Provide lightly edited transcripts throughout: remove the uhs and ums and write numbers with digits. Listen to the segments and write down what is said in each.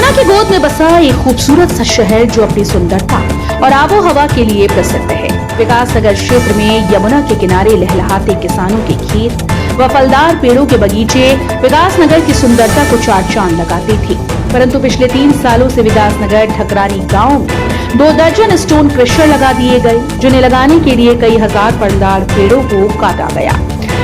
यमुना की गोद में बसा एक खूबसूरत सा शहर जो अपनी सुंदरता और आबो हवा के लिए प्रसिद्ध है। विकास नगर क्षेत्र में यमुना के किनारे लहलहाते किसानों के खेत व फलदार पेड़ों के बगीचे विकास नगर की सुंदरता को चार चांद लगाते थे। परंतु पिछले 3 सालों से विकास नगर ठकरानी गांव में 2 दर्जन स्टोन क्रशर लगा दिए गए, जिन्हें लगाने के लिए कई हजार फलदार पेड़ों को काटा गया।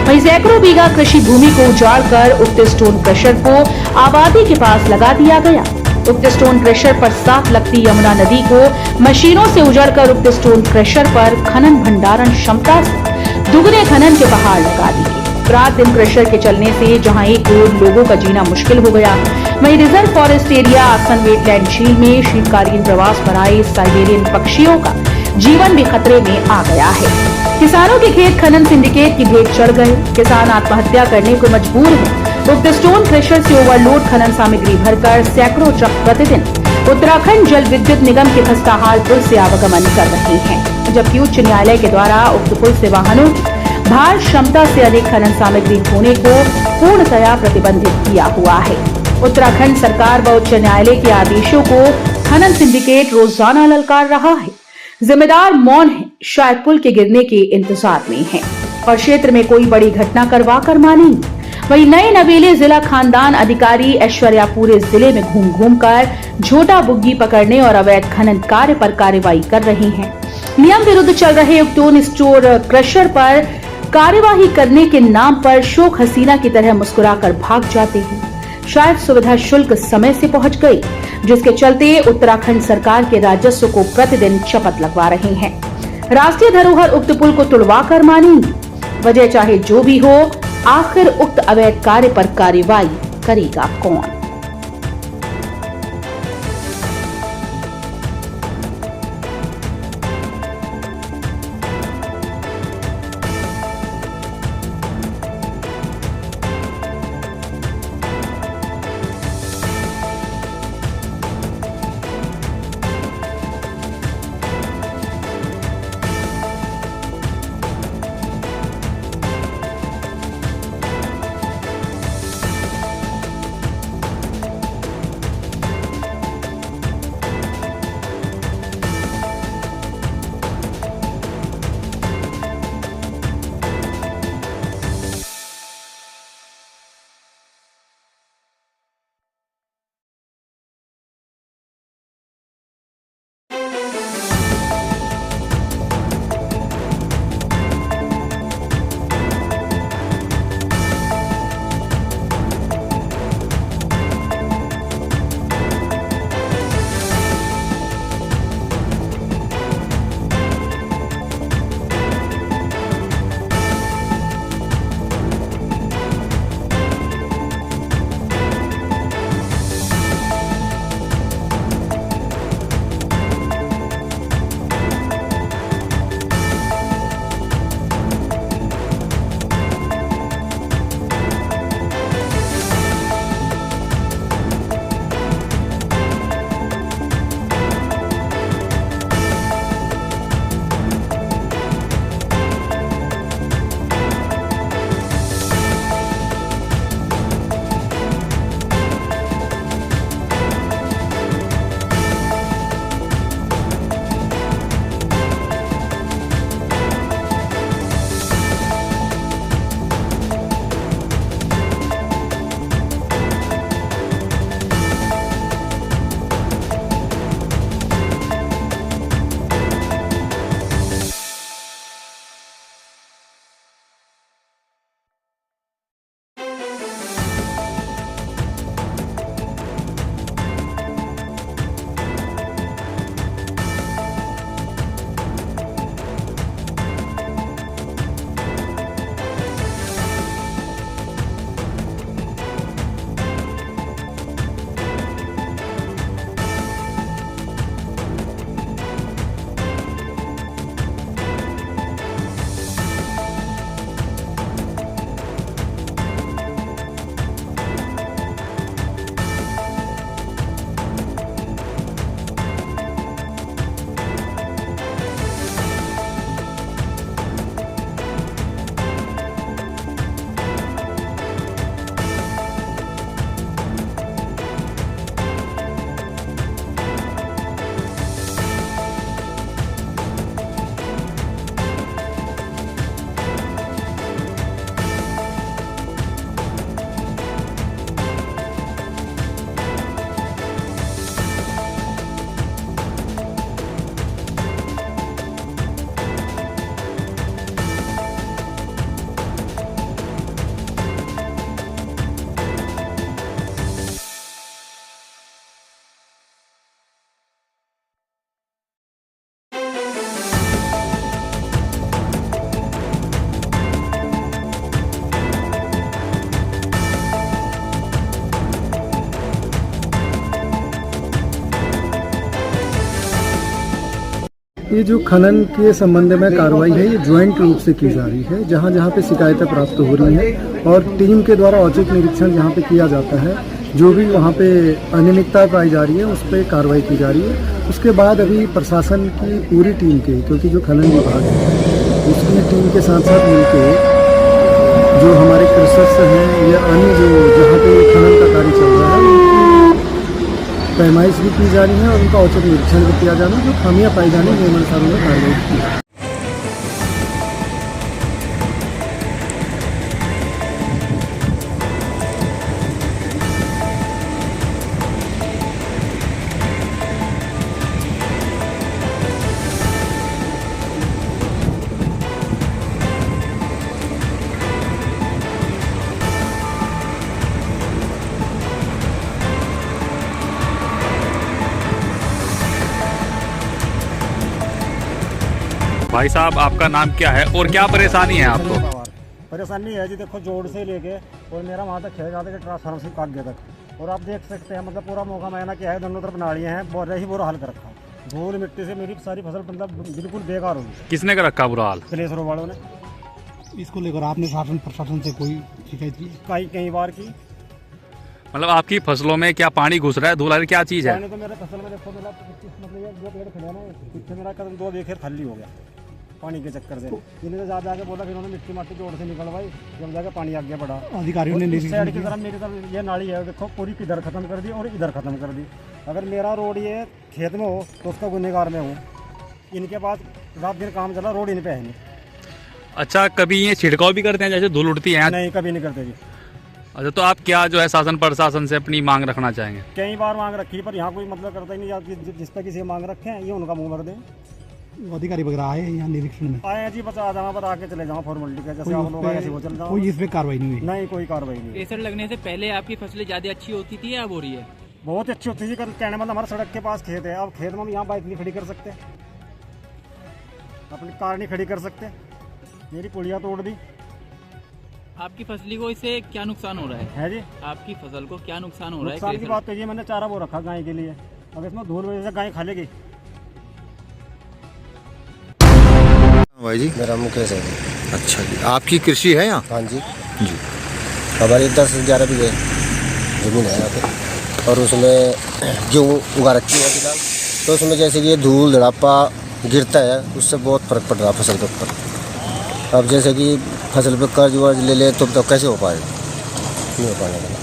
वहीं सैकड़ों बीघा कृषि भूमि को उजाड़कर उक्त स्टोन क्रशर को आबादी के पास लगा दिया गया। उक्त स्टोन क्रशर पर साफ लगती यमुना नदी को मशीनों से उजड़कर उक्त स्टोन क्रशर पर खनन भंडारण क्षमता से दुगने खनन के पहाड़ लगा दिए। रात दिन क्रशर के चलने से जहां 1 करोड़ लोगों का जीना मुश्किल हो गया, वहीं रिजर्व फॉरेस्ट एरिया आसन वेटलैंड झील में शीतकालीन प्रवास पर आए साइबेरियन पक्षियों का जीवन भी खतरे में आ गया है। किसानों के खेत खनन सिंडिकेट की भेंट चढ़ गए। किसान आत्महत्या करने को मजबूर हैं। उक्त स्टोन क्रशर से ओवरलोड खनन सामग्री भरकर सैकड़ों ट्रक प्रतिदिन उत्तराखंड जल विद्युत निगम के खस्ताहाल पुल से आवागमन कर रहे हैं, जबकि उच्च न्यायालय के द्वारा उक्त पुल से वाहनों की भार क्षमता से अधिक खनन सामग्री ढोने को पूर्णतया प्रतिबंधित किया हुआ है। उत्तराखंड सरकार व उच्च न्यायालय के आदेशों को खनन सिंडिकेट रोजाना ललकार रहा है। जिम्मेदार मौन है, शायद पुल के गिरने के इंतजार में है और क्षेत्र में कोई बड़ी घटना करवा कर मानेंगे। वहीं नए नवेले जिला खानदान अधिकारी ऐश्वर्या पूरे जिले में घूम घूम कर झोटा बुग्गी पकड़ने और अवैध खनन कार्य पर कार्रवाई कर रही हैं। नियम विरुद्ध चल रहे स्टोन स्टोर क्रशर पर कार्यवाही करने के नाम पर शोक हसीना की तरह मुस्कुराकर भाग जाते हैं। शायद सुविधा शुल्क समय से पहुंच गई, जिसके चलते उत्तराखंड सरकार के राजस्व को प्रतिदिन शपथ लगवा रहे हैं। राष्ट्रीय धरोहर उक्त पुल को तुड़वा कर मानेंगे। वजह चाहे जो भी हो, आखिर उक्त अवैध कार्य पर कार्रवाई करेगा कौन? ये जो खनन के संबंध में कार्रवाई है ये ज्वाइंट रूप से की जा रही है। जहाँ जहाँ पे शिकायतें प्राप्त हो रही हैं और टीम के द्वारा औचक निरीक्षण जहाँ पे किया जाता है, जो भी वहाँ पे अनियमितता पाई जा रही है उस पर कार्रवाई की जा रही है। उसके बाद अभी प्रशासन की पूरी टीम के, क्योंकि जो खनन विभाग है उसकी टीम के साथ साथ मिलकर जो हमारे कृषक हैं या अन्य जो जहाँ पे खनन का कार्य चल रहा है उनकी पैमाइश भी की जा रही है और उनका औचक निरीक्षण भी किया जाना, जो खामियां पाई जानी नियमानुसार उन्हें कार्रवाई की। भाई साहब, आपका नाम क्या है और क्या परेशानी है आपको? परेशानी है जी, देखो जोड़ से लेके और मेरा वहाँ तक खेल जाता है ट्रांसफार्मर से आगे तक, और आप देख सकते हैं मतलब पूरा मौका मैंने क्या है, दोनों तरफ नालियाँ हैं, बोरा ही बुरा हाल कर रखा है। धूल मिट्टी से मेरी सारी फसल मतलब बिल्कुल बेकार होगी। किसने कर रखा बुरा हाल? प्लेसरों वालों ने। इसको लेकर आपने शासन प्रशासन से कोई शिकायत की? कई बार की। मतलब आपकी फसलों में क्या पानी घुस रहा है, धूल आ रही, क्या चीज़ है? पानी तो मेरे फसल में देखो मेरा मतलब ये जो पेड़ खड़े हैं ना, पीछे मेरा कदम 2 बीघे खाली हो गया पानी के चक्कर से। इन्होंने जा जाके बोला, फिर उन्होंने मिट्टी माटी जोड़ से निकलवाई, जब जाके पानी आगे बढ़ा। अधिकारियों ने साइड की तरफ मेरी तरफ ये नाली है, देखो पूरी इधर खत्म कर दी और इधर खत्म कर दी। अगर मेरा रोड ये खेत में हो तो उसका गुनहगार में हूँ। इनके पास रात दिन काम चला, रोड इन पे है नहीं। अच्छा, कभी ये छिड़काव भी करते हैं जैसे धूल उड़ती है? नहीं, कभी नहीं करते जी। अच्छा, तो आप क्या जो है शासन प्रशासन से अपनी मांग रखना चाहेंगे? कई बार मांग रखी पर यहाँ कोई मतलब करता ही नहीं। या जिस पर किसी मांग रखे हैं ये उनका मुँह भर दें। अधिकारी वगैरह आए हैं यहाँ निरीक्षण में? आए जी, बस आ जाओ, बता आके चले जाओ फॉर्मेलिटी का, जैसे आप लोग ऐसे वो चल जाओ। कोई इस पे कार्रवाई नहीं हुई? नहीं, कोई कार्रवाई नहीं। प्रेशर लगने से पहले आपकी फसलें ज़्यादा अच्छी होती थी या अब हो रही है? बहुत अच्छी होती थी। कहने मतलब हमारे सड़क के पास खेत है, अब खेत में हम यहाँ बाइक नहीं खड़ी कर सकते, अपनी कार नहीं खड़ी कर सकते, मेरी पुलिया तोड़ दी। आपकी फसली को इससे क्या नुकसान हो रहा है जी? आपकी फसल को क्या नुकसान हो रहा है? नुकसान की बात कहिए, मैंने चारा वो रखा गाय के लिए, अब इसमें धूल वजह से गाय खा लेगी। भाई जी, मेरा मुकेश है। अच्छा जी, आपकी कृषि है यहाँ? हाँ जी जी। हमारी 10-11 बीघे ज़मीन है यहाँ पे, और उसमें गेहूँ उगा रखी है फिलहाल। तो उसमें जैसे कि ये धूल धड़ापा गिरता है, उससे बहुत फ़र्क पड़ रहा है फसल के ऊपर। अब जैसे कि फसल पे कर्ज वर्ज ले ले तो कैसे हो पाएगा? नहीं हो पाएगा।